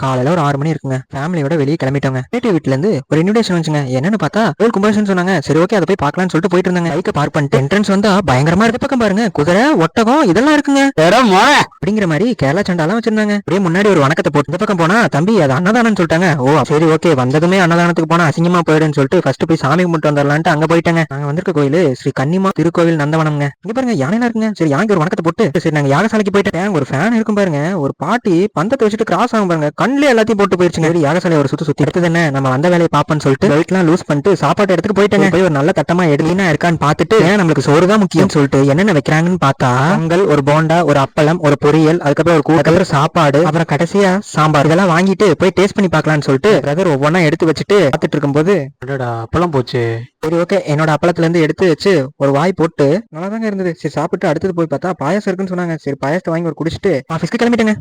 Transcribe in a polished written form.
காலையில ஒரு 6 மணி இருக்குங்க. ஃபேமிலியோட வெளியே கிளம்பிட்டோங்க. ரிலேட்டிவ் வீட்ல இருந்து ஒரு இன்விடேஷன் வந்துச்சுங்க. என்னன்னு பார்த்தா கோயில் கும்பாபிஷேகம் சொன்னாங்க. சரி ஓகே, அதை போய் பார்க்கலாம்னு சொல்லிட்டு போயிட்டு இருந்தாங்க. பைக்கை பார்க் பண்ணிட்டு என்ட்ரன்ஸ் வந்தா பயங்கரமா இருக்க பக்கம் பாருங்க, குதிரை, ஒட்டகம் இதெல்லாம் இருக்குங்க. அப்படிங்கிற மாதிரி கேரளா சண்டாலாம் வச்சிருந்தாங்க. அப்படியே முன்னாடி ஒரு வணக்கத்தை போட்டு இந்த பக்கம் போனா, தம்பி அது அன்னதானம்னு சொல்லிட்டாங்க. ஓ சரி ஓகே, வந்ததுமே அன்னதானத்துக்கு போனா அசிங்கமா போயிடுன்னு சொல்லிட்டு ஃபர்ஸ்ட் போய் சாமி கும்பிட்டு வந்துடலான்ட்டு அங்க போயிட்டாங்க. நாங்க வந்திருக்க கோயில் ஸ்ரீ கன்னிமா திருக்கோவில் நந்தவனம்ங்க. இங்க பாருங்க யானை இருக்குங்க. சரி யானைக்கு ஒரு வணக்கத்தை போட்டு சரி நாங்க யாகசாலைக்கு போயிட்டேன். ஒரு ஃபேன் இருக்கும் பாருங்க, ஒரு பாட்டி பந்தத்தை வச்சுட்டு கிராஸ் ஆகும் பாருங்க, கண்ணிலே எல்லாத்தையும் போட்டு போயிருச்சுங்க. யாகசாலை ஒரு சுத்தி எடுத்தது என்ன, நம்ம வந்த வேலையை பாப்போம்னு சொல்லிட்டு வெயிட்லாம் லூஸ் பண்ணிட்டு சாப்பாட்டு இடத்துக்கு போயிட்டேங்க. போய் ஒரு நல்ல தட்டமா எடுத்தீங்கன்னா இருக்கான்னு பார்த்துட்டு நம்மளுக்கு சோறு தான் முக்கியம் சொல்லிட்டு என்னென்ன வைக்கிறாங்கன்னு பார்த்தா, பொங்கல், ஒரு போண்டா, ஒரு அப்பளம், ஒரு பொரியல், அதுக்கப்புறம் ஒரு கூட்டத்துல சாப்பாடு, அப்புறம் கடைசியா சாம்பார். இதெல்லாம் வாங்கிட்டு போய் டேஸ்ட் பண்ணி பார்க்கலாம்னு சொல்லிட்டு பிரதர் ஒவ்வொன்னா எடுத்து வச்சுட்டு பார்த்துட்டு இருக்கும்போது அப்பளம் போச்சு. சரி ஓகே, என்னோட அப்பளத்துல இருந்து எடுத்து வச்சு ஒரு வாய் போட்டு நல்லா தாங்க இருந்தது. சரி சாப்பிட்டு அடுத்தது போய் பார்த்தா பாயாசம் இருக்குன்னு சொன்னாங்க. சரி பாயாசத்தை வாங்கி ஒரு குடிச்சிட்டு ஆஃபீஸ்க்கு கிளம்பிட்டேங்க.